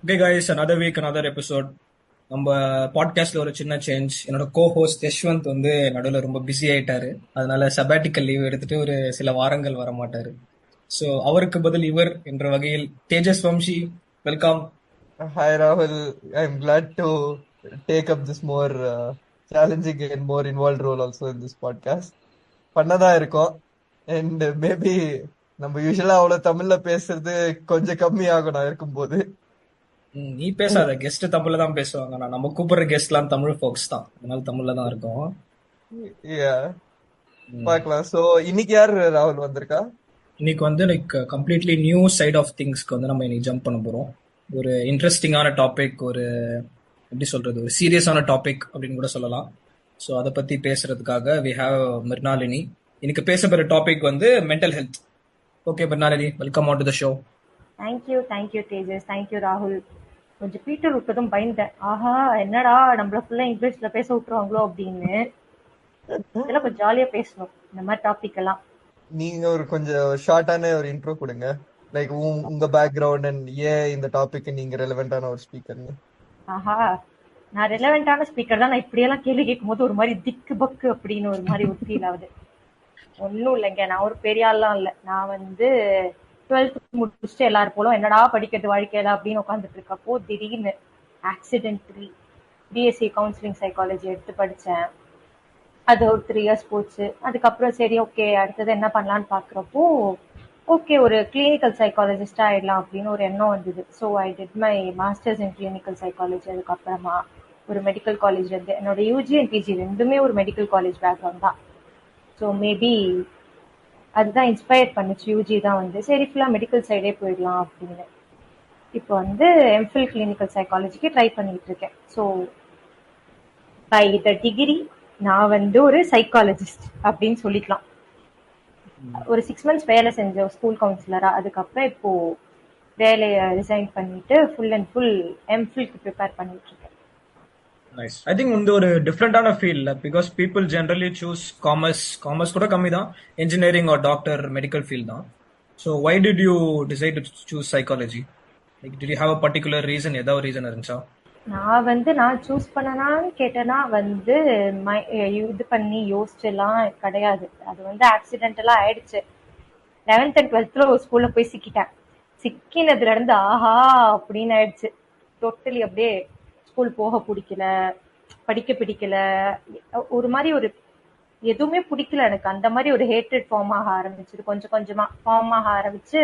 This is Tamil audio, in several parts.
Okay guys, another week another episode. நம்ம பாட்காஸ்ட்ல ஒரு சின்ன சேஞ்ச். என்னோட கோ-ஹோஸ்ட் யஷ்வந்த் வந்து நடுவில் ரொம்ப பிஸி ஆயிட்டாரு. அதனால சபாட்டிக்கல் லீவ் எடுத்துட்டு ஒரு சில வாரங்கள் வர மாட்டாரு. ஸோ அவருக்கு பதில் இவர் என்ற வகையில் Tejas Vamsi, welcome. Hi Rahul, I'm glad to take up this more challenging and more involved role also in this podcast. பண்ணதா இருக்கும் and maybe நம்ம யூஸ்வலா அவ்வளவு தமிழ்ல பேசுறது கொஞ்சம் கம்மி ஆகும் நான் இருக்கும்போது. நீ பேசாத, கெஸ்ட் தமிழ்ல தான் பேசுவாங்க. நம்ம கூப்பிடுற கெஸ்ட்லாம் தமிழ் ஃபோக்ஸ் தான், அதனால தமிழ்ல தான் இருக்கும். Yeah, பார்க்கலாம். ஸோ இன்னைக்கு யார் ராகுல் வந்திருக்கா? இன்னைக்கு வந்து like completely new side of திங்ஸ்க்கு வந்து நம்ம இன்னைக்கு ஜம்ப் பண்ண போறோம். ஒரு இன்ட்ரெஸ்டிங்கான டாபிக், ஒரு எப்படி சொல்றது, ஒரு சீரியஸான டாபிக் அப்படின்னு கூட சொல்லலாம். ஸோ அதை பத்தி பேசுறதுக்காக வி ஹாவ் மிர்னாலினி. இன்னைக்கு பேச போற டாபிக் வந்து mental health. Okay Mrinalini, welcome on to the show. Thank you Tejas, thank you ராகுல். கொஞ்சம் பீட்டர் விட்டதும் பயந்தேன். ஆஹா, என்னடா நம்மள ஃபுல்லா இங்கிலீஷ்ல பேச விட்டுருவாங்களோ அப்படின்னு. இதெல்லாம் கொஞ்சம் ஜாலியா பேசணும் இந்த மாதிரி டாபிக் எல்லாம். நீங்க ஒரு கொஞ்சம் ஷார்ட்டான ஒரு இன்ட்ரோ கொடுங்க, லைக் உங்க பேக்ரவுண்ட் அண்ட் ஏன் இந்த டாபிக் நீங்க ரெலவெண்டான ஒரு ஸ்பீக்கர்னு. ஆஹா, நான் ரெலவெண்டான ஸ்பீக்கர் தான். நான் இப்படியெல்லாம் கேள்வி கேட்கும் போது ஒரு மாதிரி திக்கு பக்கு அப்படின்னு ஒரு மாதிரி ஒரு ஃபீல் ஆகுது. ஒன்றும் இல்லைங்க, நான் ஒரு பெரிய ஆள்லாம் இல்லை. நான் வந்து 12th முடிச்சுட்டு எல்லாரும் போலும் என்னடா படிக்கிறது வாழ்க்கையில அப்படின்னு உட்காந்துட்டு இருக்கப்போ திடீர்னு ஆக்சிடென்ட்லி பிஎஸ்சி கவுன்சிலிங் சைக்காலஜி எடுத்து படித்தேன். அது ஒரு 3 இயர்ஸ் போச்சு. அதுக்கப்புறம் சரி ஓகே அடுத்தது என்ன பண்ணலான்னு பார்க்குறப்போ ஓகே ஒரு கிளினிக்கல் சைக்காலஜிஸ்ட் ஆயிடலாம் அப்படின்னு ஒரு எண்ணம் வந்தது. So I did my masters in clinical psychology. அதுக்கப்புறமா ஒரு மெடிக்கல் காலேஜ் வந்து என்னோட யூஜி அண்ட் பிஜி ரெண்டுமே ஒரு மெடிக்கல் காலேஜ் பேக்ரவுண்ட் தான். ஸோ மேபி அதுதான் இன்ஸ்பயர் பண்ணுச்சு. யூஜி தான் வந்து சரி ஃபுல்லாக மெடிக்கல் சைடே போயிடலாம் அப்படின்னு. இப்போ வந்து எம்ஃபில் கிளினிக்கல் சைக்காலஜிக்கு ட்ரை பண்ணிட்டு இருக்கேன். ஸோ பை த டிகிரி நான் வந்து ஒரு சைக்காலஜிஸ்ட் அப்படின்னு சொல்லிக்கலாம். ஒரு 6 months வேலை செஞ்ச ஸ்கூல் கவுன்சிலரா. அதுக்கப்புறம் இப்போ வேலையை ரிசைன் பண்ணிட்டு ஃபுல் அண்ட் ஃபுல் எம்ஃபில்க்கு ப்ரிப்பேர் பண்ணிட்டு இருக்கேன். நைஸ். ஐ திங்க் வந்து ஒரு டிஃப்ரெண்டான field, because people generally choose commerce கூட கம்மி தான், engineering or doctor medical field தான். So why did you decide to choose psychology? Like did you have a particular reason? ஏதாவது ரீசன் இருந்துச்சா? நான் சூஸ் பண்ணனான்னு கேட்டேன்னா வந்து இது பண்ணி யோசிச்செல்லாம் கிடையாது. அது வந்து ஆக்சிடென்டெல்லாம் ஆயிடுச்சு. 11th and 12th ஒரு ஸ்கூல்ல போய் சிக்கிட்டேன். சிக்கினதுல இருந்து ஆஹா அப்படின்னு ஆயிடுச்சு. டோட்டலி அப்படியே ஸ்கூல் போக பிடிக்கல, படிக்க பிடிக்கல, ஒரு மாதிரி ஒரு எதுவுமே பிடிக்கல எனக்கு. அந்த மாதிரி ஒரு ஹேட்ரட் ஃபார்ம் ஆக ஆரம்பிச்சது. கொஞ்சம் கொஞ்சமா ஃபார்ம் ஆக ஆரம்பிச்சு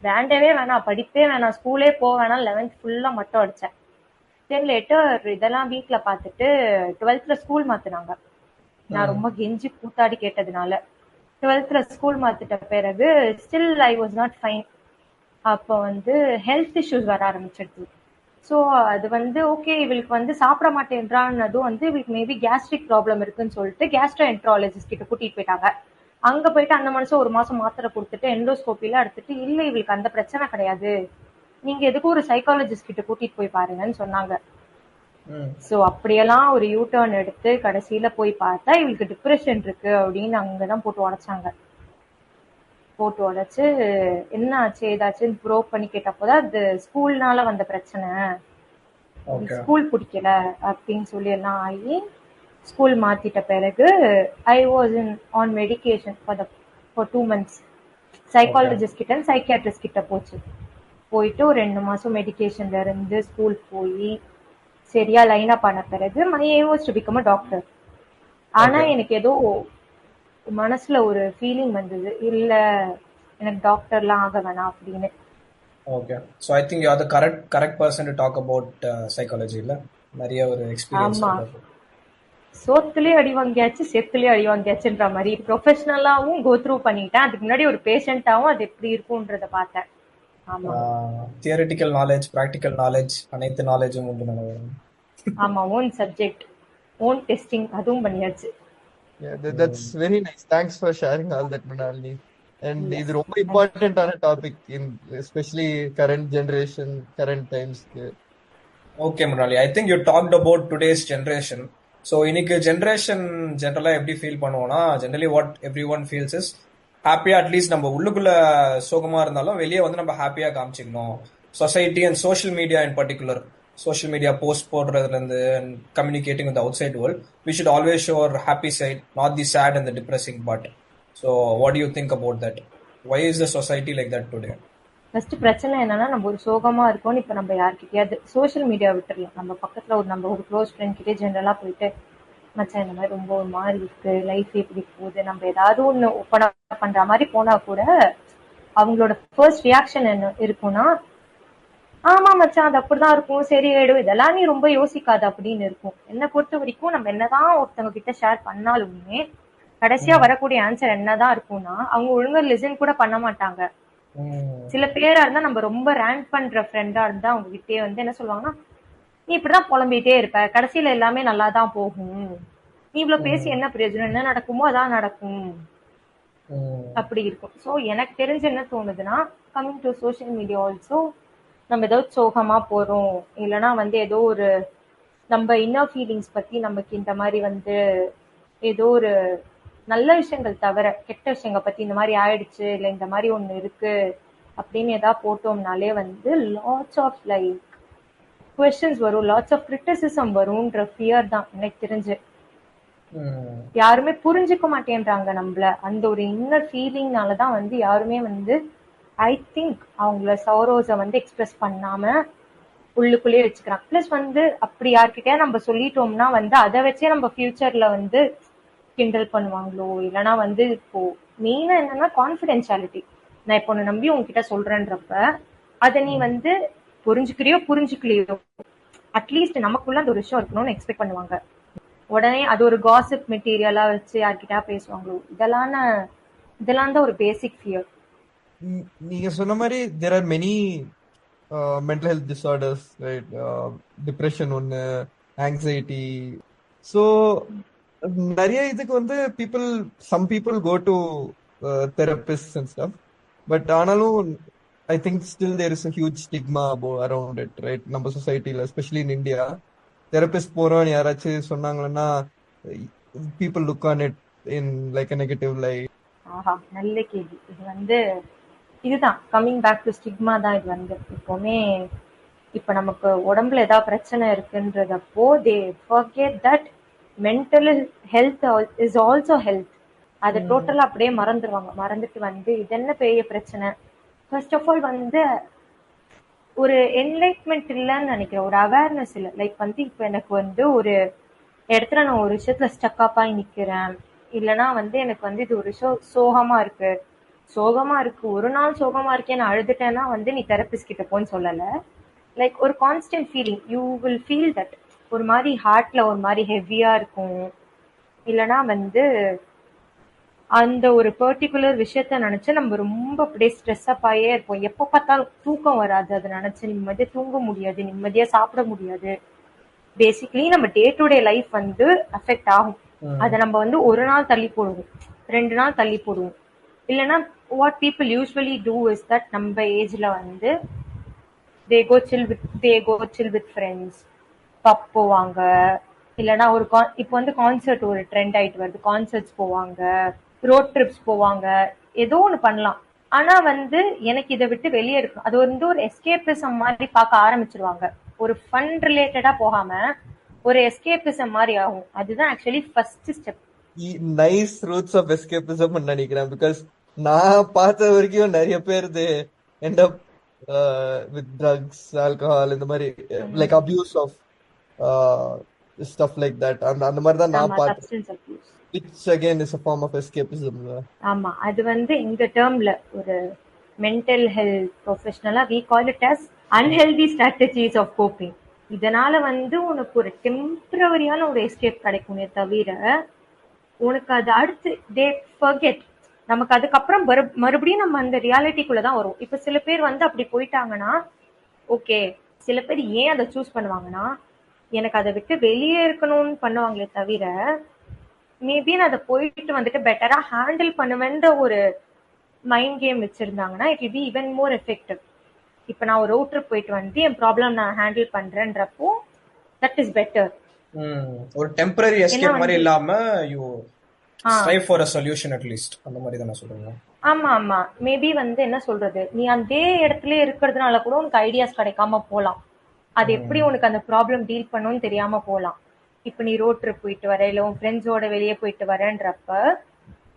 வேண்டவே வேணாம், படிப்பே வேணாம், ஸ்கூலே போக வேணாம், 11th ஃபுல்லா மட்டும் அடிச்சேன். தென் லேட்டர் இதெல்லாம் வீட்டுல பார்த்துட்டு 12th ஸ்கூல் மாத்தினாங்க. நான் ரொம்ப கெஞ்சி கூத்தாடி கேட்டதுனால 12th ஸ்கூல் மாத்திட்ட பிறகு still I was not fine. அப்போ வந்து ஹெல்த் இஷ்யூஸ் வர ஆரம்பிச்சிடுது. ஸோ அது வந்து ஓகே இவளுக்கு வந்து சாப்பிட மாட்டேன்றான்னதும் வந்து இவளுக்கு மேபி கேஸ்ட்ரிக் ப்ராப்ளம் இருக்குன்னு சொல்லிட்டு கேஸ்ட்ரோ என்ட்ராலஜிஸ்ட் கிட்ட கூட்டிட்டு போயிட்டாங்க. அங்க போயிட்டு அந்த மனுஷன் ஒரு மாசம் மாத்திரை கொடுத்துட்டு எண்டோஸ்கோப்பில எடுத்துட்டு இல்ல இவளுக்கு அந்த பிரச்சனை கிடையாது, நீங்க எதுக்கும் ஒரு சைக்காலஜிஸ்ட் கிட்ட கூட்டிட்டு போய் பாருங்கன்னு சொன்னாங்க. சோ அப்படியெல்லாம் ஒரு யூ டர்ன் எடுத்து கடைசியில போய் பார்த்தா இவளுக்கு டிப்ரெஷன் இருக்கு அப்படின்னு அங்கதான் போட்டு உடைச்சாங்க. போட்டு உடைச்சு என்ன ஆச்சு ஏதாச்சுன்னு ப்ரோவ் பண்ணி கேட்டப்போதான் அது ஸ்கூல்னால வந்த பிரச்சனை, ஸ்கூல் பிடிக்கல அப்படின்னு சொல்லி எல்லாம் ஆகி ஸ்கூல் மாத்திட்ட பிறகு I was in on medication for 2 months. Psychologist கிட்ட சைக்கியாட்ரிஸ்ட் கிட்ட போயிட்டு ஒரு 2 மாசம் மெடிகேஷன்ல இருந்து ஸ்கூல் போய் சரியா லைன் அப் ஆன பிறகு my aim was to become a doctor. ஆனா எனக்கு ஏதோ மனசுல ஒரு ஃபீலிங் வந்தது, இல்ல எனக்கு டாக்டர்லாம் ஆக வேணாம் அப்படின்னு. Okay, so I think you are the correct person to talk about psychology. இல்ல நிறைய ஒரு எக்ஸ்பீரியன்ஸ். ஆமா, சோத்துலயே அடி வாங்கியாச்சு செத்துலயே அடி வாங்கியாச்சுன்ற மாதிரி ப்ரொஃபஷனலாவும் கோ த்ரூ பண்ணிட்டேன். அதுக்கு முன்னாடி ஒரு பேஷண்டாவும் அது எப்படி இருக்கும்ன்றத பார்த்தேன். ஆமா, தியரிட்டிக்கல் நாலேஜ், பிராக்டிக்கல் நாலேஜ், அனைத்து நாலேஜும் உண்டு நினைக்கிறேன். ஆமா, ஓன் சப்ஜெக்ட் ஓன் டெஸ்டிங் அதுவும் பண்ணியாச்சு. Yeah, that's very nice. Thanks for sharing all that, Manali. And இது ரொம்ப இம்பார்ட்டன்டான topic in especially current generation, current times. Okay Murali, I think you talked about today's generation. So இன்னைக்கு ஜென்ரேஷன் ஜென்ரலா எப்படி ஃபீல் பண்ணுவோம்னா, generally what everyone feels is ஹாப்பியா. அட்லீஸ்ட் நம்ம உள்ளுக்குள்ள சோகமா இருந்தாலும் வெளியே வந்து நம்ம ஹாப்பியா காமிச்சிக்கணும். Society and social media in particular, social media post போடுறதுல இருந்து and communicating with the outside world, we should always show our happy side, not the sad and the depressing part. So what do you think about that? Why is the society like that today? First பிரச்சனை என்னன்னா, நம்ம ஒரு சோகமா இருக்கோம்னு இப்ப நம்ம யார்கிட்டயாவது சோஷியல் மீடியா விட்டுறலாம். நம்ம பக்கத்துல நம்ம ஒரு க்ளோஸ் ஃப்ரெண்ட் கிட்டே ஜென்ரலா போயிட்டு, மச்சான் இந்த மாதிரி ரொம்ப ஒரு மாதிரி இருக்கு, லைஃப் எப்படி போகுது, நம்ம ஏதாவது ஒண்ணு ஓப்பன் பண்ற மாதிரி போனா கூட அவங்களோட ஃபர்ஸ்ட் ரியாக்ஷன் என்ன இருக்கும்னா, ஆமா மச்சான் அது அப்படிதான் இருக்கும், சரி ஆயிடும், இதெல்லாம் நீ ரொம்ப யோசிக்காத அப்படின்னு இருக்கும். என்னை பொறுத்த வரைக்கும் நம்ம என்னதான் ஒருத்தவங்க கிட்ட ஷேர் பண்ணாலுமே கடைசியா வரக்கூடிய ஆன்சர் என்னதான் இருக்கும்னா, அவங்க ஒழுங்கா லிசன் கூட பண்ண மாட்டாங்க. சில பேரா இருந்தா நம்ம ரொம்ப ரேங்க் பண்ற ஃப்ரெண்டா இருந்தா அவங்க கிட்டே வந்து என்ன சொல்லுவாங்கன்னா, நீ இப்படிதான் புலம்பிட்டே இருப்ப, கடைசியில எல்லாமே நல்லாதான் போகும், நீ இவ்வளவு பேசி என்ன பிரயோஜனம், என்ன நடக்குமோ அதான் நடக்கும் அப்படி இருக்கும். சோ எனக்கு தெரிஞ்சு என்ன தோணுதுன்னா, coming to social media also, நம்ம ஏதோ சோகமா போறோம், இல்லைன்னா வந்து ஏதோ ஒரு நம்ம இன்னர் ஃபீலிங்ஸ் பத்தி நமக்கு இந்த மாதிரி வந்து ஏதோ ஒரு நல்ல விஷயங்கள் தவிர கெட்ட விஷயங்கள் பத்தி இந்த மாதிரி ஆயிடுச்சு, இல்லை இந்த மாதிரி ஒண்ணு இருக்கு அப்படின்னு ஏதாவது போட்டோம்னாலே வந்து லாட்ஸ் ஆஃப் லைக் கொஸ்டின்ஸ் வரும், லாட்ஸ் ஆஃப் கிரிட்டிசிசம் வரும்ன்ற ஃபியர் தான் எனக்கு தெரிஞ்சு. யாருமே புரிஞ்சுக்க மாட்டேன்றாங்க நம்மள. அந்த ஒரு இன்னர் ஃபீலிங்னாலதான் வந்து யாருமே வந்து ஐ திங்க் அவங்கள சௌரோஸை வந்து எக்ஸ்பிரஸ் பண்ணாம உள்ளுக்குள்ளேயே வச்சுக்கிறாங்க. பிளஸ் வந்து அப்படி யார்கிட்டயா நம்ம சொல்லிட்டோம்னா வந்து அதை வச்சே நம்ம ஃபியூச்சர்ல வந்து கிண்டல் பண்ணுவாங்களோ, இல்லைன்னா வந்து இப்போ மெயினா என்னன்னா கான்ஃபிடென்ஷியாலிட்டி. நான் இப்போ ஒன்னு நம்பி உங்ககிட்ட சொல்றேன்றப்ப அதை நீ வந்து புரிஞ்சுக்கிறியோ புரிஞ்சுக்கலையோ அட்லீஸ்ட் நமக்குள்ள அந்த ஒரு விஷயம் இருக்கணும்னு எக்ஸ்பெக்ட் பண்ணுவாங்க. உடனே அது ஒரு காசிப் மெட்டீரியலா வச்சு யார்கிட்டயா பேசுவாங்களோ, இதெல்லாம் தான் ஒரு பேசிக் ஃபியர். நீங்க சொன்ன மாதிரி there are many mental health disorders, right? Depression ஒன்னு, anxiety. So நிறைய இதுக்கு வந்து some people go to therapists and stuff, but ஆனாலும் I think still there is a huge stigma around it, right? நம்ம சொசைட்டில, especially in India, therapist போறோம் யாராச்சும் சொன்னாங்கன்னா people look on it in like a negative light. ஆஹா, நல்ல கேள்வி. இது வந்து இதுதான் கம்மிங் பேக் டு ஸ்டிக்மா தான். இது வந்து எப்பவுமே இப்ப நமக்கு உடம்புல ஏதாவது பிரச்சனை இருக்குன்றதப்போ they forget that mental health is also health. அதை டோட்டலா அப்படியே மறந்துடுவாங்க. மறந்துட்டு வந்து இது என்ன பெரிய பிரச்சனை. ஃபர்ஸ்ட் ஆஃப் ஆல் வந்து ஒரு என்லைட்மெண்ட் இல்லைன்னு நினைக்கிறேன், ஒரு அவேர்னஸ் இல்லை. லைக் வந்து இப்ப எனக்கு வந்து ஒரு இடத்துல நான் ஒரு விஷயத்துல ஸ்டக் ஆகி நிக்கிறேன், இல்லைன்னா வந்து எனக்கு வந்து இது ஒரு சோகமா இருக்கு, ஒரு நாள் சோகமா இருக்கேன் நான் அழுதுட்டேன்னா வந்து நீ தெரபிஸ்ட் கிட்ட போன்னு சொல்லல. லைக் ஒரு constant feeling, you will feel that ஒரு மாதிரி ஹார்ட்ல ஒரு மாதிரி ஹெவியா இருக்கும், இல்லைன்னா வந்து அந்த ஒரு பர்டிகுலர் விஷயத்த நினைச்சு நம்ம ரொம்ப அப்படியே ஸ்ட்ரெஸ் அப் ஆயே இருப்போம். எப்ப பார்த்தாலும் தூக்கம் வராது, அதை நினைச்சு நிம்மதியா தூங்க முடியாது, நிம்மதியா சாப்பிட முடியாது. பேசிக்கலி நம்ம டே டு டே லைஃப் வந்து அஃபெக்ட் ஆகும். அதை நம்ம வந்து ஒரு நாள் தள்ளி போடுவோம், 2 நாள் தள்ளி போடுவோம். இல்லைன்னா what people usually two is that நம்ம ஏஜ்ல வந்து they go chill with friends, பப் போவாங்க, இல்லைன்னா ஒரு இப்போ வந்து கான்சர்ட் ஒரு ட்ரெண்ட் ஆயிட்டு வருது, கான்சர்ட்ஸ் போவாங்க, ரோட் ட்ரிப்ஸ் போவாங்க, ஏதோ ஒன்று பண்ணலாம். ஆனா வந்து எனக்கு இதை விட்டு வெளியே இருக்கணும், அது வந்து ஒரு எஸ்கேபிசம் மாதிரி பார்க்க ஆரம்பிச்சிருவாங்க. ஒரு ஃபன் ரிலேட்டடா போகாம ஒரு எஸ்கேபிசம் மாதிரி ஆகும். அதுதான் actually first step. Nice roots of escapism நினைக்கிறேன். பிகாஸ் நான் பார்த்த வரைக்கும் நிறைய பேர் end up with drugs, alcohol, இந்த மாதிரி like abuse of stuff like that. அந்த மாதிரி தான் நான் பார்த்தேன், which again is a form of escapism. ஆமா, அது வந்து இந்த டேர்ம்ல ஒரு மென்டல் ஹெல்த் ப்ரொஃபஷனலா we call it as unhealthy strategies of coping. இதனால வந்து உனக்கு ஒரு டெம்பரரியான ஒரு எஸ்கேப் கிடைக்குமே தவிர உனக்கு அது அடுத்து they forget. நமக்கு அதுக்கப்புறம் மறுபடியும் நம்ம அந்த ரியாலிட்டிக்குள்ளதான் வரும். இப்ப சில பேர் வந்து அப்படி போயிட்டாங்கன்னா ஓகே, சில பேர் ஏன் அதை சூஸ் பண்ணுவாங்கன்னா எனக்கு அதை விட்டு வெளியே இருக்கணும்னு பண்ணுவாங்களே தவிர மேபி நான் அதை போயிட்டு வந்துட்டு பெட்டரா ஹேண்டில் பண்ணுவேன்ற ஒரு மைண்ட் கேம் வச்சிருந்தாங்கன்னா it will be even more effective. இப்ப நான் ஒரு ரோட் ட்ரிப் போயிட்டு வந்து என் ப்ராப்ளம் நான் ஹேண்டில் பண்றேன்றப்போ தட் இஸ் பெட்டர். ஒரு டெம்பரரி எஸ்கேப் மாதிரி இல்லாம you strive for a solution at least, அந்த மாதிரி தான் நான் சொல்றேன். ஆமா ஆமா, மேபி வந்து என்ன சொல்றது, நீ அதே இடத்துல இருக்கிறதுனால கூட உனக்கு ஐடியாஸ் கிடைக்காம போலாம். அது எப்படி உனக்கு அந்த ப்ராப்ளம் டீல் பண்ணணும்னு தெரியாம போலாம். இப்ப நீ ரோட் ட்ரிப் போயிட்டு வர, இல்ல உன் ஃப்ரெண்ட்ஸோட வெளியே போயிட்டு வரன்றப்ப,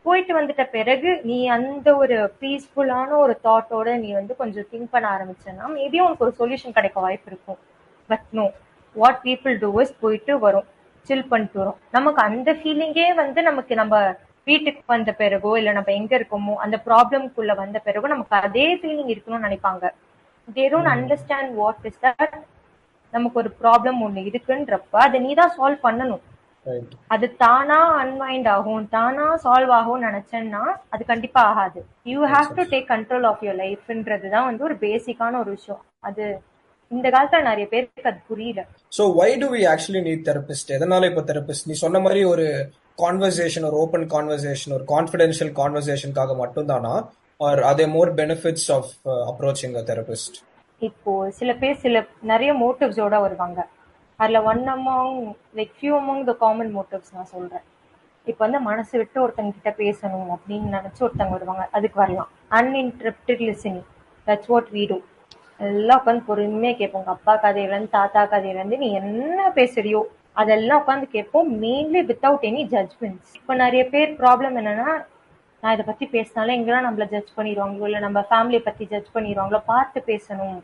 போயிட்டு வந்துட்ட பிறகு நீ அந்த ஒரு பீஸ்ஃபுல்லான ஒரு தாட்டோட நீ வந்து கொஞ்சம் திங்க் பண்ண ஆரம்பிச்சேன்னா மேபி உனக்கு ஒரு சொல்யூஷன் கிடைக்க வாய்ப்பு இருக்கும். But no, what people do is போயிட்டு வரும், சில் பண்ணிட்டு வரும். நமக்கு அந்த ஃபீலிங்கே வந்து நமக்கு நம்ம வீட்டுக்கு வந்த பிறகோ இல்ல நம்ம எங்க இருக்கோமோ அந்த ப்ராப்ளம்குள்ள வந்த பிறகோ நமக்கு அதே ஃபீலிங் இருக்கணும்னு நினைப்பாங்க. They don't understand what is that. நமக்கு ஒரு ப்ராப்ளம் ஒண்ணு இருக்குன்றப்ப அதை நீ தான் சால்வ் பண்ணணும். ரைட். அது தானா அன்வைண்ட் ஆகும், தானா சால்வ் ஆகும் நினைச்சேன்னா அது கண்டிப்பா ஆகாது. You have to take control of your லைஃப்ன்றதுதான் வந்து ஒரு பேசிக்கான ஒரு விஷயம். அது இந்த காலத்துல நிறைய பேருக்கு அது புரியல. So why do we actually need therapist? எதனால இப்போ தெரபிஸ்ட்? நீ சொன்ன மாதிரி ஒரு கான்வர்சேஷன், ஒரு ஓப்பன் கான்வர்சேஷன், ஒரு கான்ஃபிடென்ஷியல் கான்வர்சேஷனுக்காக மட்டும்தானா, or are there more benefits of approaching a therapist? இப்போ சில பேர் நிறைய மோட்டிவ்ஸோட வருவாங்க. அதுல one among like few among the common motives நான் சொல்றேன். இப்ப வந்து மனசு விட்டு ஒருத்தங்க கிட்ட பேசணும் அப்படின்னு நினைச்சு ஒருத்தங்க வருவாங்க, அதுக்கு வரலாம். Uninterrupted listening, that's what we do. எல்லாம் உட்காந்து பொறுமையா கேட்போம். உங்க அப்பா கதையில இருந்து தாத்தா கதையில இருந்து நீ என்ன பேசுறியோ அதெல்லாம் உட்காந்து கேட்போம், மெயின்லி வித்தவுட் எனி ஜட்ஜ்மெண்ட்ஸ். இப்ப நிறைய பேர் ப்ராப்ளம் என்னன்னா, நான் இதை பத்தி பேசினாலும் எங்கெல்லாம் நம்மள ஜட்ஜ் பண்ணிடுவாங்களோ இல்ல நம்ம ஃபேமிலியை பத்தி ஜட்ஜ் பண்ணிடுவாங்களோ, பார்த்து பேசணும்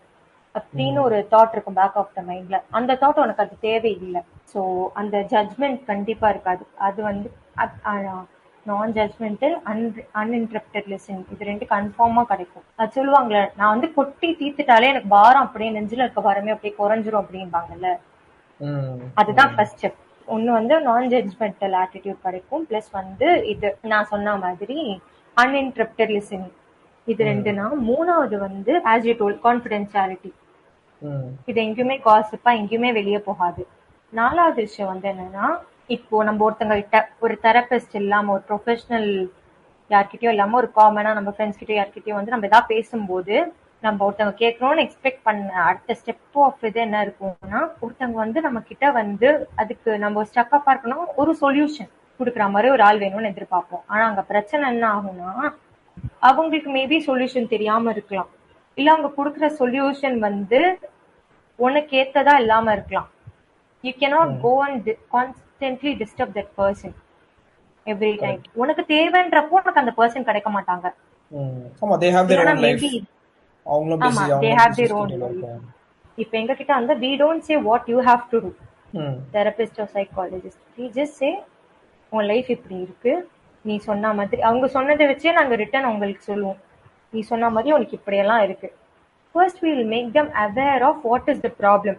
அப்படின்னு ஒரு தாட் இருக்கும் பேக் ஆஃப் த மைண்ட்ல. அந்த தாட் உனக்கு அது தேவையில்லை. ஸோ அந்த ஜட்ஜ்மெண்ட் கண்டிப்பா இருக்காது. அது வந்து நான் ஜட்ஜ்மெண்டல் அன்இன்டரப்டட் லிசனிங், இது ரெண்டு கன்ஃபார்மா கிடைக்கும். அது சொல்லுவாங்களே, நான் வந்து கொட்டி தீர்த்துட்டாலே எனக்கு பாரம் அப்படியே நெஞ்சில இருக்க பாரமே அப்படியே குறைஞ்சிரும் அப்படிம்பாங்கல்ல, அதுதான் ஃபர்ஸ்ட் ஸ்டெப். ஒன்னு வந்து நான் ஜட்ஜ்மெண்டல் ஆட்டிடியூட் கிடைக்கும், பிளஸ் வந்து இது நான் சொன்ன மாதிரி அன்இன்டரப்டட் லிசனிங். இது ரெண்டுனா மூணாவது வந்து ஆஸ் யூ டோல்ட் கான்ஃபிடென்ஷியாலிட்டி. இது எங்கேயுமே காசிப்பா எங்கேயுமே வெளியே போகாது. நாலாவது விஷயம் வந்து என்னன்னா, இப்போ நம்ம ஒருத்தங்க கிட்ட ஒரு தெரபிஸ்ட் இல்லாம ஒரு ப்ரொஃபஷனல் யார்கிட்டயும் இல்லாம ஒரு காமனா நம்ம ஃப்ரெண்ட்ஸ் கிட்டயோ யார்கிட்டயும் வந்து நம்ம ஏதாவது பேசும்போது நம்ம ஒருத்தவங்க கேட்கணும்னு எக்ஸ்பெக்ட் பண்ண அடுத்த ஸ்டெப் ஆஃப் இது என்ன இருக்கும்னா, ஒருத்தவங்க வந்து நம்ம கிட்ட வந்து அதுக்கு நம்ம ஸ்டெப் இருக்கணும், ஒரு சொல்யூஷன் கொடுக்குற மாதிரி ஒரு ஆள் வேணும்னு எதிர்பார்ப்போம். ஆனா அங்க பிரச்சனை என்ன ஆகும்னா, அவங்களுக்கு மேபி சொல்யூஷன் தெரியாம இருக்கலாம், இல்ல அவங்க கொடுக்குற சொல்யூஷன் வந்து உனக்கு ஏத்ததா இல்லாம இருக்கலாம். You cannot go and constantly disturb that person every time. உனக்கு தேவைன்றப்போ உனக்கு அந்த பர்சன் கிடைக்க மாட்டாங்க. ஆமா, they have their own life. அவங்களும் ஆமா, busy, they have their own life. இப்போ எங்க கிட்ட வந்து we don't say what you have to do. therapist or psychologist, we just say உன் லைஃப் இப்படி இருக்கு, நீ சொன்ன மாதிரி அவங்க சொன்னதை வச்சே நாங்க ரிட்டர்ன் உங்களுக்கு சொல்லுவோம், நீ சொன்ன மாதிரி உனக்கு இப்படியெல்லாம் இருக்கு. First we will make them aware of what is the problem.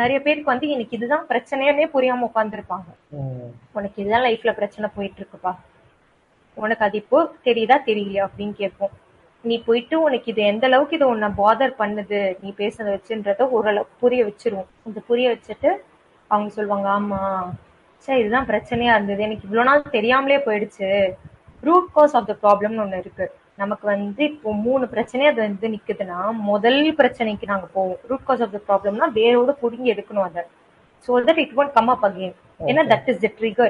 நிறைய பேருக்கு வந்து எனக்கு இதுதான் பிரச்சனையே புரியாம உட்காந்துருப்பாங்க. உனக்கு இதுதான் லைஃப்ல பிரச்சனை போயிட்டு இருக்குப்பா, உனக்கு அது இப்போ தெரியுதா தெரியலையா அப்படின்னு கேட்போம். நீ போயிட்டு உனக்கு இது எந்த அளவுக்கு இது உன்னை பாதர் பண்ணுது நீ பேசுறத வச்சுன்றத ஓரளவுக்கு புரிய வச்சிருவோம். இந்த புரிய வச்சுட்டு அவங்க சொல்லுவாங்க, ஆமா சரி இதுதான் பிரச்சனையா இருந்தது, எனக்கு இவ்வளவு நாள் தெரியாமலே போயிடுச்சு. ரூட் காஸ் ஆஃப் த ப்ராப்ளம்னு ஒண்ணு இருக்கு. நமக்கு வந்து இப்போ 3 பிரச்சனையே அது வந்து நிக்குதுன்னா முதல் பிரச்சனைக்கு நாங்க போவோம். ரூட் காஸ் ஆஃப் த ப்ராப்ளம்னா வேரோட புடுங்கி எடுக்கணும் அதை, so that it won't come up again. ஏன்னா that is the trigger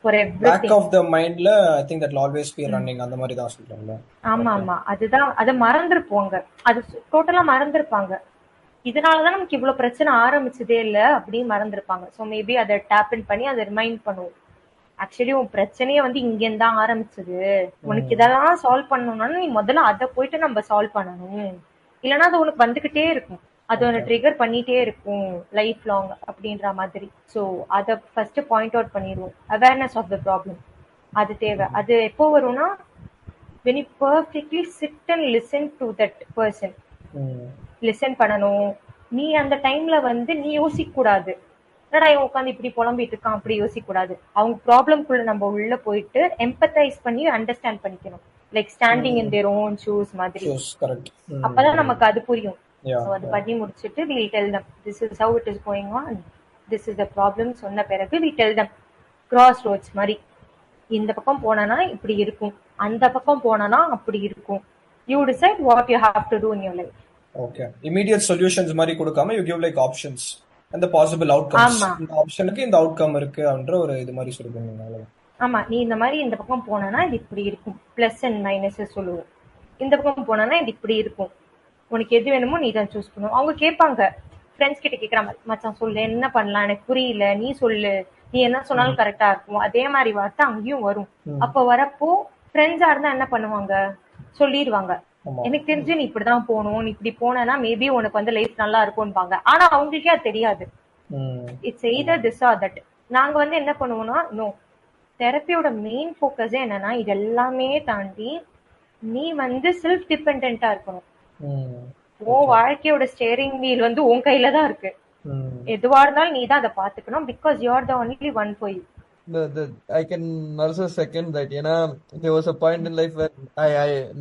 for everything. Back of the mindல I think that will always be running, அந்த மாதிரி தான் சொல்றாங்க. ஆமா ஆமா, அதுதான். அதை மறந்துருப்போங்க, அது டோட்டலா மறந்துருப்பாங்க. இதனாலதான் நமக்கு இவ்வளவு பிரச்சனை ஆரம்பிச்சதே இல்ல அப்படின்னு மறந்துருப்பாங்க. ஸோ மேபி அதை டேப் இன் பண்ணி அதை ரிமைண்ட் பண்ணுவோம். ஆக்சுவலி உன் பிரச்சனையே வந்து இங்க இருந்தா ஆரம்பிச்சது, உனக்கு இதெல்லாம் சால்வ் பண்ணணும்னா நீ முதல்ல அதை போயிட்டு நம்ம சால்வ் பண்ணணும், இல்லைன்னா அது உனக்கு வந்துகிட்டே இருக்கும், அது ஒன்று ட்ரிகர் பண்ணிட்டே இருக்கும் லைஃப் லாங் அப்படின்ற மாதிரி. ஸோ அதை ஃபர்ஸ்ட் பாயிண்ட் அவுட் பண்ணிடுவோம். அவேர்னஸ் ஆஃப் த ப்ராப்ளம் அது தேவை. அது எப்போ வரும்னா, when you perfectly sit and listen to that person. Listen பண்ணணும். நீ அந்த டைம்ல வந்து நீ யோசிக்க கூடாது, என்னடா உட்காந்து இப்படி புலம்பிட்டு இருக்கான் அப்படி யோசிக்க கூடாது. அவங்க ப்ராப்ளம்குள்ள நம்ம உள்ள போயிட்டு எம்பத்தைஸ் பண்ணி அண்டர்ஸ்டாண்ட் பண்ணிக்கணும், like standing in their own shoes மாதிரி. அப்பதான் நமக்கு அது புரியும். அது பண்ணி முடிச்சுட்டு we tell them this is how it is going on, this is the problem சொன்ன பிறகு we tell them cross roads மாதிரி, இந்த பக்கம் போனா இப்படி இருக்கும், அந்த பக்கம் போனா அப்படி இருக்கும், you decide what you have to do in your life. Okay, immediate solutions மாதிரி கொடுக்காம you give like options and the possible outcomes. இந்த ஆப்ஷனுக்கு இந்த அவுட்கம் இருக்கு அப்படின்ற ஒரு இது மாதிரி சொல்லுவீங்க. ஆமா, நீ இந்த மாதிரி இந்த பக்கம் போனா இது இப்படி இருக்கும், பிளஸ் அண்ட் மைனஸ் சொல்லுவோம். இந்த பக்கம் போனா இது இப்படி இருக்கும், உனக்கு எது வேணுமோ நீ தான் சூஸ் பண்ணும். அவங்க கேட்பாங்க, ஃப்ரெண்ட்ஸ் கிட்ட கேட்கற மாதிரி, மச்சான் சொல்லு என்ன பண்ணலாம், எனக்கு புரியல, நீ சொல்லு, நீ என்ன சொன்னாலும் கரெக்டா இருக்கும். அதே மாதிரி வார்த்தை அங்கேயும் வரும். அப்ப வரப்போ ஃப்ரெண்ட்ஸா இருந்தா என்ன பண்ணுவாங்க, சொல்லிடுவாங்க, எனக்கு தெரிஞ்சு நீ இப்படிதான் போகணும், நீ இப்படி போனா மேபி உனக்கு வந்து லைஃப் நல்லா இருக்கும்பாங்க. ஆனா அவங்களுக்கே அது தெரியாது. It's either this or that. நாங்க வந்து என்ன பண்ணுவோம்னா, நோ, தெரப்பியோட மெயின் ஃபோக்கஸே என்னன்னா, இது எல்லாமே தாண்டி நீ வந்து செல்ஃப் டிபெண்டா இருக்கணும். உன் வாழ்க்கையோட ஸ்டேரிங் வீல் வந்து உன் கையில தான் இருக்கு. எதுவா இருந்தாலும் நீ தான் அதை பாத்துக்கணும். Because you are the only one for you. I can also second that. ஏன்னா there was a point in life where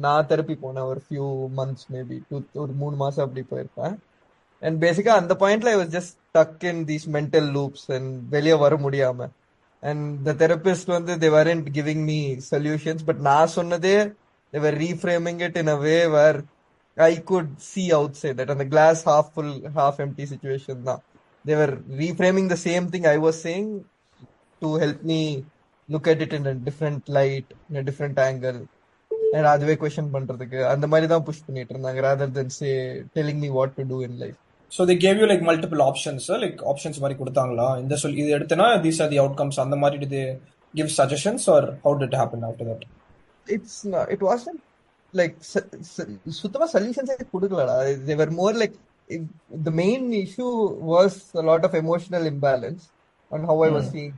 நான் தெரப்பி போனேன் ஒரு few months, maybe ஒரு 3 மாசம் அப்படி போயிருப்பேன். And basically அந்த பாயிண்ட்ல I was just stuck in these mental loops and வெளியே வர முடியாம. And the therapist வந்து they weren't giving me solutions, but நான் சொன்னதே they were reframing it in a way where I could see outside that, on the glass half full half empty situation தான். They were reframing the same thing I was saying to help me look at it in a different light, in a different angle. And அதுவே question பண்றதுக்கு அந்த மாதிரி தான் push பண்ணிட்டு இருந்தாங்க, rather than say telling me what to do in life. So they gave you like multiple options, like options மாதிரி கொடுத்தாங்களா, இந்த சொல் இது எடுத்தனா these are the outcomes, அந்த மாதிரி did they give suggestions or how did it happen after that? It wasn't like சுத்தமா solutions கொடுக்கலடா. They were more like, the main issue was a lot of emotional imbalance on how I was seeing.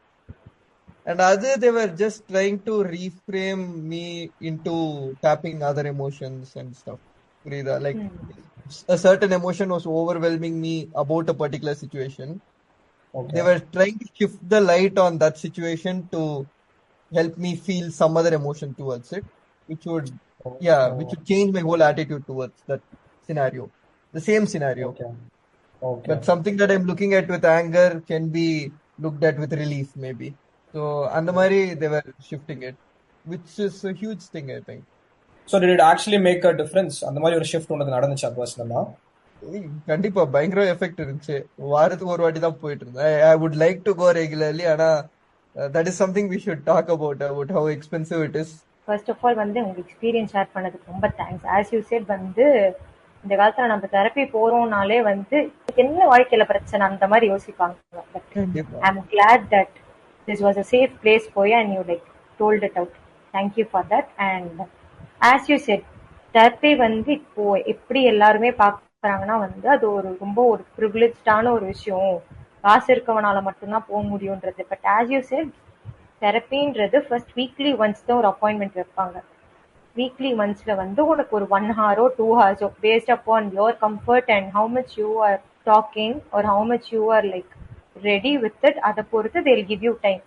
And they were just trying to reframe me into tapping other emotions and stuff. Like a certain emotion was overwhelming me about a particular situation. Okay. They were trying to shift the light on that situation to help me feel some other emotion towards it, which would which would change my whole attitude towards that scenario. The same scenario. Okay. But something that I'm looking at with anger can be looked at with relief, maybe. So அந்த மாதிரி they were shifting it, which is a huge thing, I think. So did it actually make a difference? அந்த மாதிரி ஒரு ஷிஃப்ட் ஒன்று நடந்துச்சா பர்சனலா? கண்டிப்பா பயங்கர எஃபெக்ட் இருந்துச்சு. வாரத்துக்கு ஒரு வாட்டி தான் போயிட்டு இருந்தேன். I would like to go regularly, ஆனா that is something we should talk about how expensive it is. First of all வந்து உங்க எக்ஸ்பீரியன்ஸ் ஷேர் பண்ணதுக்கு ரொம்ப தேங்க்ஸ். As you said வந்து இந்த காலத்துல நம்ம தெரப்பி போறோம்னாலே வந்து என்ன வாழ்க்கையில பிரச்சனை அந்த மாதிரி யோசிப்பாங்க. I'm glad that this was a safe place for you and you like told it out. Thank you for that. And as you said, therapy வந்து இப்போ எப்படி எல்லாருமே பாக்குறாங்கன்னா வந்து அது ஒரு ரொம்ப ஒரு ப்ரிவிலேஜ்டான ஒரு விஷயம், காசு இருக்கவனால மட்டும்தான் போக முடியும்ன்றது. பட் as you said, தெரப்பின்றது ஃபர்ஸ்ட் வீக்லி ஒன்ஸ் தான் ஒரு அப்பாயின்மெண்ட் வைப்பாங்க. வீக்லி ஒன்ஸ்ல வந்து உனக்கு ஒரு 1 hour or 2 hours based upon your comfort and how much you are talking or how much you are like ready with it, அதை பொறுத்து they will give you time.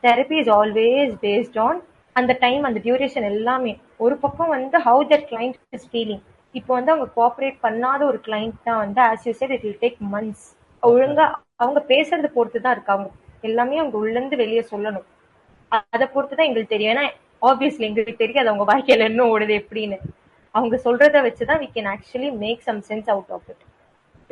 Therapy is always based on அந்த டைம், அந்த டியூரேஷன் எல்லாமே. ஒரு பக்கம் வந்து how that client is feeling. இப்போ வந்து அவங்க கோஆபரேட் பண்ணாத ஒரு கிளைண்ட் தான் வந்து as you said it will take months. ஒழுங்கா அவங்க பேசுறது பொறுத்து தான் இருக்கு. அவங்க எல்லாமே அவங்க உள்ள இருந்து வெளியே சொல்லணும், அதை பொறுத்து தான் எங்களுக்கு தெரியும். ஏன்னா ஆப்வியஸ்லி எங்களுக்கு தெரியாது அவங்க வாழ்க்கையில என்ன ஓடுது எப்படின்னு. அவங்க சொல்றத வச்சுதான் we can actually make some sense out of it.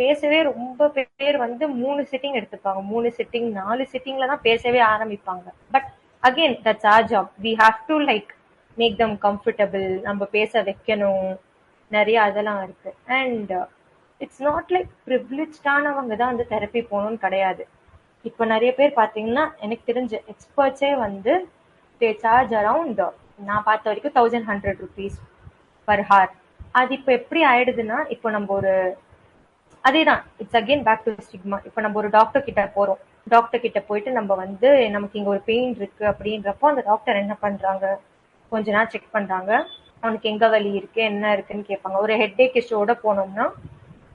பேசவே ரொம்ப பேர் வந்து 3 சிட்டிங் எடுத்துப்பாங்க, 3 சிட்டிங் 4 சிட்டிங்ல தான் பேசவே ஆரம்பிப்பாங்க. But again that's our job. we have to like make them comfortable. நம்ம பேச வைக்கணும், நிறைய அதெல்லாம் இருக்கு. அண்ட் இட்ஸ் நாட் லைக் ப்ரிவிலேஜ்டானவங்க தான் வந்து தெரப்பி போகணும்னு கிடையாது. இப்போ நிறைய பேர் பாத்தீங்கன்னா எனக்கு தெரிஞ்ச எக்ஸ்பர்ட்ஸே வந்து they charge around, நான் பார்த்த வரைக்கும் 1100 rupees per hour. அது இப்போ எப்படி ஆயிடுதுன்னா, இப்போ நம்ம ஒரு அதேதான் it's again back to stigma. இப்போ நம்ம ஒரு டாக்டர் கிட்ட போறோம், டாக்டர் கிட்ட போயிட்டு நம்ம வந்து நமக்கு இங்க ஒரு பெயின் இருக்கு அப்படின்றப்போ அந்த டாக்டர் என்ன பண்றாங்க, கொஞ்ச நேரம் செக் பண்றாங்க, அவனுக்கு எங்க வலி இருக்கு என்ன இருக்குன்னு கேட்பாங்க. ஒரு ஹெட்ஏக் இஷ்யூவோட போனோம்னா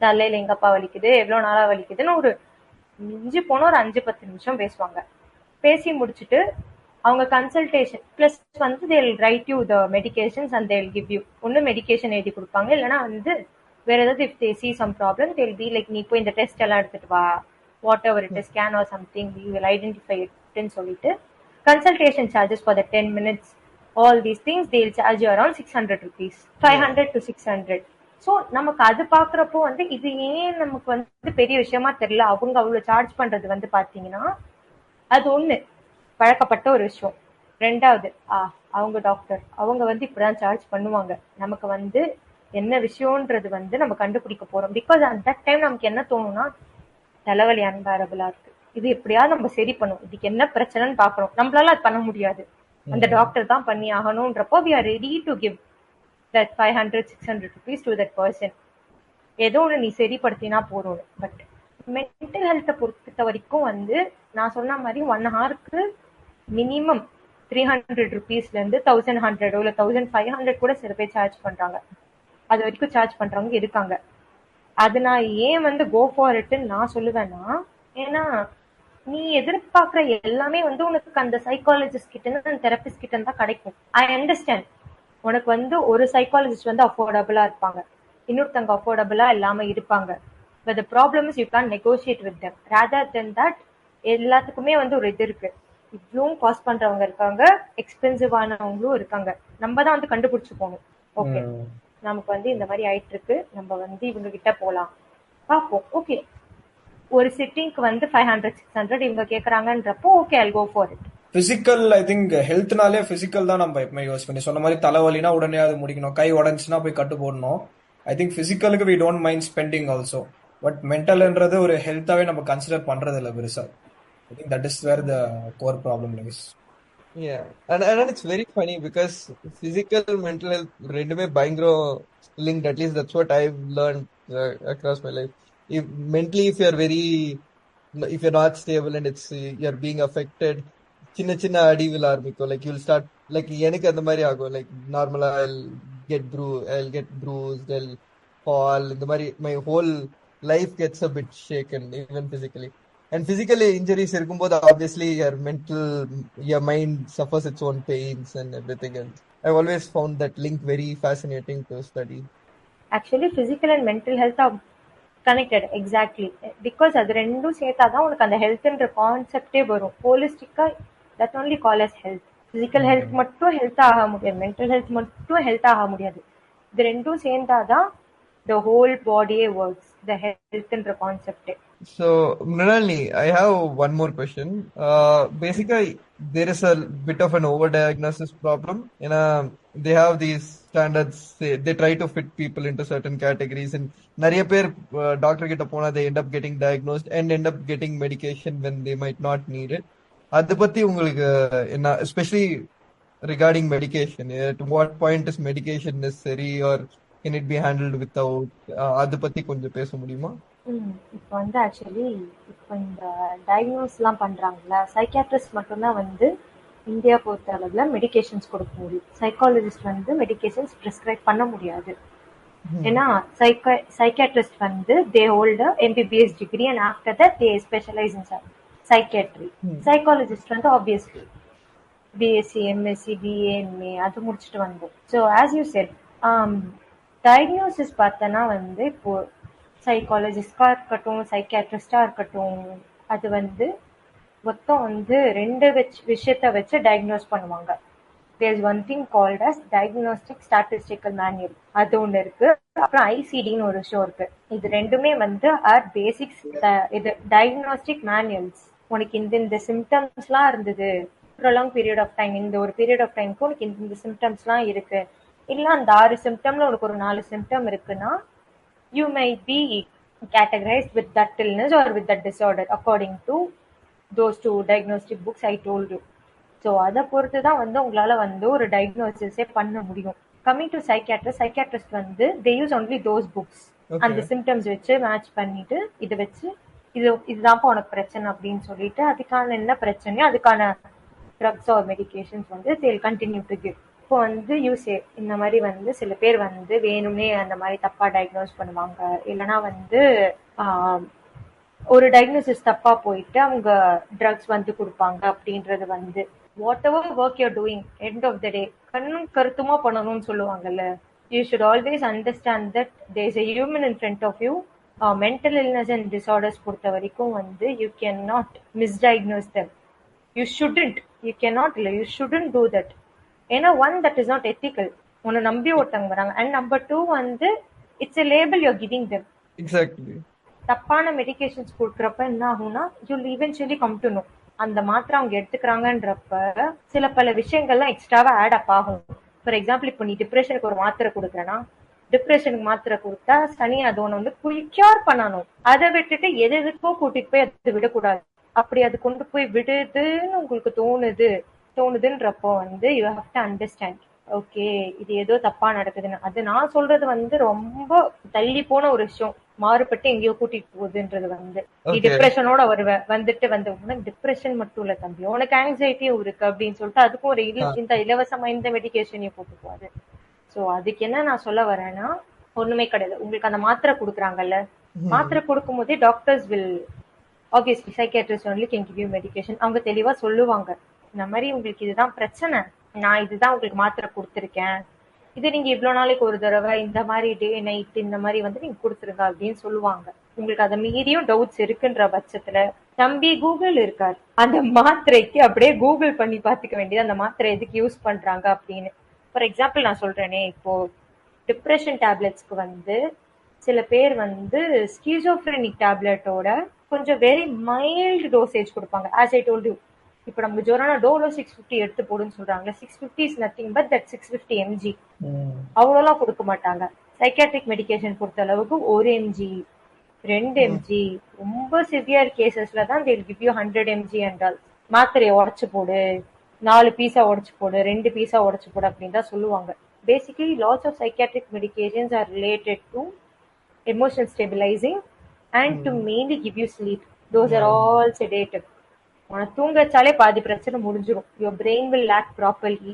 தலையில எங்கப்பா வலிக்குது, எவ்வளவு நாளா வலிக்குதுன்னு ஒரு மிஞ்சி போன ஒரு 5-10 நிமிஷம் பேசுவாங்க. பேசி முடிச்சுட்டு அவங்க கன்சல்டேஷன் பிளஸ் வந்து they will write you the medications and they will give you ஒன்னு மெடிகேஷன் எழுதி கொடுப்பாங்க, இல்லைன்னா வந்து வேற ஏதாவது if they see some problem they will be like நீ போய் இந்த டெஸ்ட் எல்லாம் எடுத்துட்டு வா, what ever it is, scan or something, we will identify it சொல்லிட்டு consultation charges for the 10 minutes all these things they will charge you around 600 rupees, 500 to 600. So நமக்கு அது பாக்குறப்போ வந்து இது ஏன் நமக்கு வந்து பெரிய விஷயமா தெரியல, அவங்க அவ்வளவு சார்ஜ் பண்றது வந்து பாத்தீங்கன்னா அது ஒண்ணு பழக்கப்பட்ட ஒரு விஷயம். ரெண்டாவது அவங்க டாக்டர், அவங்க வந்து இப்படிதான் சார்ஜ் பண்ணுவாங்க. நமக்கு வந்து என்ன விஷயம்ன்றது வந்து நம்ம கண்டுபிடிக்க போறோம். பிகாஸ் அட் தட் டைம் நமக்கு என்ன தோணும்னா, தலைவலி அன்பேரபிளா இருக்கு, இது எப்படியாவது நம்ம சரி பண்ணும், இதுக்கு என்ன பிரச்சனைன்னு பாக்குறோம். நம்மளால அது பண்ண முடியாது, அந்த டாக்டர் தான் பண்ணி ஆகணும்ன்றப்போ we are ready to give that 500-600 rupees to that person. ஏதோ ஒன்று நீ சரிப்படுத்தினா போறோம். பட் மென்டல் ஹெல்த்தை பொறுத்த வரைக்கும் வந்து நான் சொன்ன மாதிரி 1 ஹவருக்கு மினிமம் 300 rupeesல இருந்து 1100 இல்ல 1500 கூட சில பேர் சார்ஜ் பண்றாங்க. அது வரைக்கும் சார்ஜ் பண்றவங்க இருக்காங்க. அது நான் ஏன் வந்து கோ ஃபார் இட்ன்னு நான் சொல்லுவேன்னா, ஏன்னா நீ எதிர்பார்க்கிற எல்லாமே வந்து உனக்கு அந்த சைக்காலஜிஸ்ட் கிட்ட இருந்து அந்த தெரபிஸ்ட் கிட்ட இருந்தா கிடைக்கும். ஐ அண்டர்ஸ்டாண்ட், உனக்கு வந்து ஒரு சைக்காலஜிஸ்ட் வந்து அஃபோர்டபுளா இருப்பாங்க, இன்னொருத்தவங்க அஃபோர்டபுளா இல்லாம இருப்பாங்க. But the problem is you can't negotiate with them. Rather than that, எல்லாத்துக்குமே வந்து ஒரு இது இருக்கு, இவ்வளவும் காஸ்ட் பண்றவங்க இருக்காங்க, எக்ஸ்பென்சிவ் ஆனவங்களும் இருக்காங்க. நம்ம தான் வந்து கண்டுபிடிச்சு போகணும். ஓகே, நமக்கு வந்து இந்த மாதிரி ஆயிட்டு இருக்கு, நம்ம வந்து இவங்க கிட்ட போலாம், பார்ப்போம். ஓகே, ஒரு சிட்டிங்க்கு வந்து 500-600 இவங்க கேக்குறாங்கன்றப்போ okay, I'll go for it. Physical, I think ஹெல்த்னாலே பிசிக்கல் தான் நம்ம எப்பவுமே யூஸ் பண்ணி சொன்ன மாதிரி தலைவலினா உடனே அது முடிக்கணும், கை உடஞ்சுன்னா போய் கட்டு போடணும். ஐ திங்க் பிசிக்கலுக்கு we don't mind spending also. But மென்டல்ன்றது ஒரு ஹெல்த்தாவே நம்ம கன்சிடர் பண்றது இல்லை பெருசா. I think that is where the core problem lies. Yeah, and it's very funny because physical, mental health, ரெண்டுமே பயங்கர linked. At least that's what I've learned across my life. If mentally, if you're not stable and you're being affected, சின்ன சின்ன அடி will ஆரம்பிக்கும். Like you'll start, like எனக்கு அந்த மாதிரி ஆகும். Like normally I'll get bruised, I'll fall. இந்த மாதிரி my whole life gets a bit shaken, even physically. And physically injuries இருக்கும்போது obviously your mind suffers its own pains and everything else. I've always found that link very fascinating to study. Actually physical and mental health are connected, exactly, because அது ரெண்டும் சேர்த்தாதான் உனக்கு அந்த ஹெல்த்ன்ற கான்செப்டே வரும். ஹோலிஸ்டிக்கா that only call as health. physical health மட்டும் ஹெல்த் ஆக முடியாது, mental health மட்டும் ஹெல்த் ஆக முடியாது. இது ரெண்டும் சேர்ந்தாதான் the whole body works, the healthன்ற கான்செப்டே. So, Mrinalini, I have one more question. Basically, there is a bit of an overdiagnosis problem. They have these standards. They try to fit people into certain categories, and நிறைய பேர் doctor கிட்ட போனா they end up getting diagnosed and end up getting medication when they might not need it. அதை பத்தி உங்களுக்கு என்ன, especially regarding medication, at what point is medication necessary or can it be handled without? அதை பத்தி கொஞ்சம் பேச முடியுமா? இப்போ வந்து ஆக்சுவலி இப்போ இந்த டயக்னோஸ்லாம் பண்றாங்கல்ல, சைக்காட்ரிஸ்ட் மட்டும்தான் வந்து இந்தியா பொறுத்த அளவுல மெடிகேஷன்ஸ் கொடுக்க முடியும். சைக்காலஜிஸ்ட் வந்து மெடிகேஷன்ஸ் பிரிஸ்கிரைப் பண்ண முடியாது. ஏன்னா சைக்காட்ரிஸ்ட் வந்து they hold MBBS degree and after that they specialise in psychiatry. Psychologist வந்து obviously BSc, MSc, BA, MA அது முடிச்சுட்டு வந்தோம். So as you said, diagnosis பார்த்தோன்னா வந்து இப்போ சைக்காலஜிஸ்டா இருக்கட்டும், சைக்காட்ரிஸ்டா இருக்கட்டும், அது வந்து மொத்தம் வந்து ரெண்டு விஷயத்த வச்சு டயக்னோஸ் பண்ணுவாங்க. there is one thing called as diagnostic statistical manual, அது ஒண்ணு இருக்கு. அப்புறம் ICDன்னு ஒரு விஷயம் இருக்கு. இது ரெண்டுமே வந்து ஆர் பேசிக்ஸ். இது டயக்னோஸ்டிக் மேனுவல்ஸ். உனக்கு இந்த சிம்டம்ஸ்லாம் இருந்தது ப்ரொலாங் பீரியட் ஆஃப் டைம், இந்த ஒரு பீரியட் ஆஃப் டைமுக்கு உனக்கு இந்த சிம்டம்ஸ்லாம் இருக்கு, இல்ல அந்த 6 சிம்டம்ல உனக்கு ஒரு 4 சிம்டம் இருக்குன்னா you might be categorized with that illness or with that disorder according to those 2 diagnostic books I told you. So அதை பொறுத்து தான் வந்து உங்களால வந்து ஒரு டயக்னோசிஸே பண்ண முடியும். கம்மிங் டு சைக்காட்ரிஸ்ட் வந்து they use only those books. அந்த சிம்டம்ஸ் வச்சு மேட்ச் பண்ணிட்டு இதை வச்சு இதுதான்ப்பா உனக்கு பிரச்சனை அப்படின்னு சொல்லிட்டு அதுக்கான என்ன பிரச்சனையோ அதுக்கான ட்ரக்ஸ் ஆர் மெடிகேஷன்ஸ் வந்து they will continue to give. இப்போ வந்து யூசே இந்த மாதிரி வந்து சில பேர் வந்து வேணும்னே அந்த மாதிரி தப்பா டயக்னோஸ் பண்ணுவாங்க, இல்லைன்னா வந்து ஒரு டயக்னோசிஸ் தப்பா போயிட்டு அவங்க ட்ரக்ஸ் வந்து கொடுப்பாங்க. அப்படின்றது வந்து whatever work you're doing, end of the day கண்ணும் கருத்துமா பண்ணணும்னு சொல்லுவாங்கல்ல. You should always understand that there is a human in front of you. Mental illness and disorders பொறுத்த வரைக்கும் வந்து you cannot misdiagnose them. You shouldn't, you cannot, இல்லை யூ ஷுடன்ட் டூ தட். ஏன்னா one, that is not ethical. உன்னை நம்பி ஒருத்தவங்க வராங்க. அண்ட் நம்பர் 2 வந்து it's a label you are giving them. Exactly. தப்பான மெடிகேஷன்ஸ் கொடுக்குறப்ப என்ன ஆகும்னா you will eventually come to know அந்த மாத்திரை அவங்க எடுத்துக்கிறாங்கன்றப்ப சில பல விஷயங்கள்லாம் எக்ஸ்ட்ராவா ஆட் அப் ஆகும். ஃபார் எக்ஸாம்பிள், இப்போ நீ டிப்ரெஷனுக்கு ஒரு மாத்திரை கொடுக்குறேன்னா, டிப்ரெஷனுக்கு மாத்திரை கொடுத்தா சனி அது ஒண்ணு வந்து கியூர் பண்ணணும். அதை விட்டுட்டு எதுக்கோ கூட்டிட்டு போய் அதை விடக்கூடாது. அப்படி அது கொண்டு போய் விடுதுன்னு உங்களுக்கு தோணுதுன்றப்போ வந்து you have to understand, okay இது ஏதோ தப்பா நடக்குதுன்னு. அது நான் சொல்றது வந்து ரொம்ப தள்ளி போன ஒரு விஷயம், மாறுபட்டு எங்கேயோ கூட்டிட்டு போகுதுன்றது வந்து நீ டிப்ரெஷனோட வந்துட்டு உனக்கு டிப்ரெஷன் மட்டும் இல்ல தம்பி, உனக்கு ஆங்ஸைட்டியும் இருக்கு அப்படின்னு சொல்லிட்டு அதுக்கும் ஒரு இந்த இலவசமா இந்த மெடிகேஷனையும் போட்டு போகுது. சோ அதுக்கு என்ன நான் சொல்ல வரேன்னா, ஒண்ணுமே கிடையாது. உங்களுக்கு அந்த மாத்திரை கொடுக்குறாங்கல்ல, மாத்திரை கொடுக்கும் போதே doctors will obviously psychiatrist only can give you medication. அவங்க தெளிவா சொல்லுவாங்க, இந்த மாதிரி உங்களுக்கு இதுதான் பிரச்சனை, நான் இதுதான் உங்களுக்கு மாத்திரை கொடுத்துருக்கேன், இது நீங்க இவ்வளவு நாளைக்கு ஒரு தடவை இந்த மாதிரி டே நைட் இந்த மாதிரி வந்து நீங்க கொடுத்துருங்க அப்படின்னு சொல்லுவாங்க. உங்களுக்கு அதை மீறியும் டவுட்ஸ் இருக்குன்ற பட்சத்துல தம்பி கூகுள் இருக்காரு, அந்த மாத்திரைக்கு அப்படியே கூகுள் பண்ணி பாத்துக்க வேண்டியது அந்த மாத்திரை எதுக்கு யூஸ் பண்றாங்க அப்படின்னு. ஃபார் எக்ஸாம்பிள் நான் சொல்றேனே, இப்போ டிப்ரெஷன் டேப்லெட்ஸ்க்கு வந்து சில பேர் வந்து ஸ்கீசோஃப்ரெனிக் டேப்லெட்டோட கொஞ்சம் வெரி மைல்டு டோசேஜ் கொடுப்பாங்க. ஆஸ் ஐ டோல்ட் யூ, இப்போ நம்ம ஜோரானா டோலோ 650 எடுத்து போடுன்னு சொல்றாங்க. 650 is nothing but that 650 mg. அவ்வளோலாம் கொடுக்க மாட்டாங்க. சைக்காட்ரிக் மெடிகேஷன் பொறுத்த அளவுக்கு 1 mg 2 mg, ரொம்ப சிவியர் கேசஸ்ல தான் they will give you 100 mg என்றால் மாத்திரையை உடச்சு போடு, 4 பீஸா உடச்சு போடு, 2 பீஸா உடச்சு போடு அப்படின்னு தான் சொல்லுவாங்க. Basically lots of psychiatric medications are related to emotional stabilizing and to mainly give you sleep. Those are all sedative. உனக்கு தூங்க வச்சாலே பாதி பிரச்சனை முடிஞ்சிடும். Your brain will lag properly.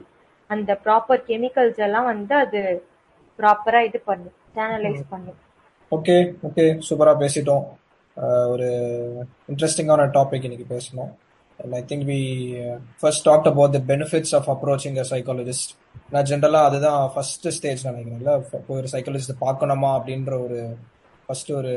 அந்த ப்ராப்பர் கெமிக்கல்ஸ் எல்லாம் வந்து அது ப்ராப்பரா இது பண்ணும், சேனலைஸ் பண்ணும். ஓகே ஓகே, சூப்பரா பேசிட்டோம். ஒரு இன்ட்ரெஸ்டிங்கான டாபிக் இன்னைக்கு பேசணும். And I think we first talked about the benefits of approaching a psychologist. நான் ஜென்ரலாக அதுதான் ஃபர்ஸ்ட் ஸ்டேஜ் நினைக்கிறேன்ல, ஒரு சைக்காலஜிஸ்ட் பார்க்கணுமா அப்படின்ற ஒரு ஃபர்ஸ்ட் ஒரு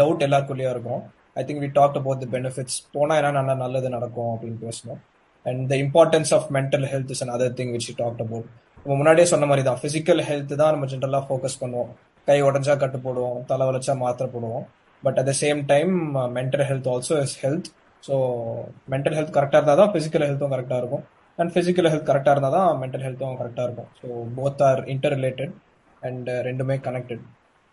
டவுட் எல்லாருக்குள்ளேயும் இருக்கும். I think we talked about the benefits. போனா என்ன நல்லது நடக்கும் அப்படின்னு பேசணும். And the importance of mental health is another thing which we talked about. நம்ம முன்னாடியே சொன்ன மாதிரி தான், பிசிக்கல் ஹெல்த் தான் நம்ம ஜென்ரலாக ஃபோக்கஸ் பண்ணுவோம். கை உடஞ்சா கட்டு போடுவோம், தலை வளைச்சா மாத்திரை போடுவோம். But at the same time mental health also is health. So mental health கரெக்டாக இருந்தால் தான் ஃபிசிக்கல் ஹெல்த்தும் கரெக்டாக இருக்கும், அண்ட் ஃபிசிக்கல் ஹெல்த் கரெக்டாக இருந்தால் தான் மென்டல் ஹெல்த்தும் கரெக்டாக இருக்கும். So both are inter related and ரெண்டுமே கனெக்டட்.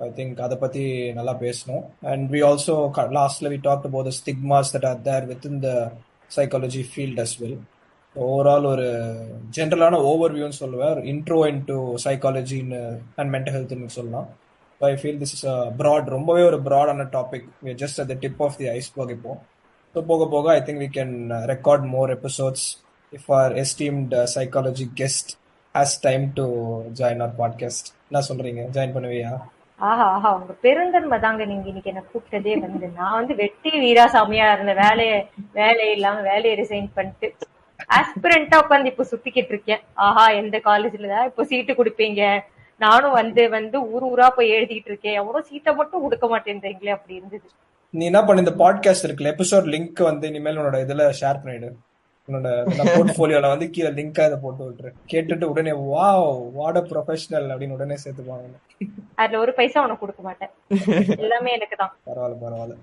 I think அதை பற்றி நல்லா பேசணும். And we also lastly we talked about the stigmas that are there within the psychology field as well. Overall ஒரு ஜென்ரலான ஓவர்வியூன்னு சொல்லுவேன், intro into psychology and mental ஹெல்த்னு சொல்லலாம். I feel this is broad, ரொம்பவே ஒரு ப்ராடான topic. we are just at the tip of the iceberg இப்போ. ஸோ போக போக I think we can record more episodes if our esteemed psychology guest has time to join our podcast. என்ன சொல்றீங்க, ஜாயின் பண்ணுவியா? ஆஹா ஆஹா, உங்க பெருந்தன்மை தாங்க நீங்க இன்னைக்கு என்ன கூப்பிட்டதே. வந்து நான் வந்து வெட்டி வீராசாமியா இருந்த வேலையை இல்லாம வேலையை ரிசைன் பண்ணிட்டு ஆஸ்பிரண்டா உட்காந்து இப்ப சுத்திக்கிட்டு இருக்கேன். ஆஹா, எந்த காலேஜ்ல தான் இப்ப சீட்டு கொடுப்பீங்க, நானும் வந்து ஊரா போய் எழுதிட்டு இருக்கேன், எவ்வளவு சீட்டை மட்டும் கொடுக்க மாட்டேன்றீங்களே அப்படி இருந்தது. நீ என்ன பண்ண, இந்த பாட்காஸ்ட் இருக்குல்ல, எபிசோட் லிங்க் வந்து இனிமேல் உன்னோட இதுல ஷேர் பண்ணிடு. உன்னோட போர்ட்ஃபோலியோல வந்து கீழே லிங்கா இதை போட்டு விட்டுரு. கேட்டுட்டு உடனே வாவ் வாட் அ ப்ரொஃபஷனல் அப்படின்னு உடனே சேர்த்துப்பாங்க. அதுல ஒரு பைசா உனக்கு கொடுக்க மாட்டேன், எல்லாமே எனக்கு தான். பரவாயில்ல பரவாயில்ல.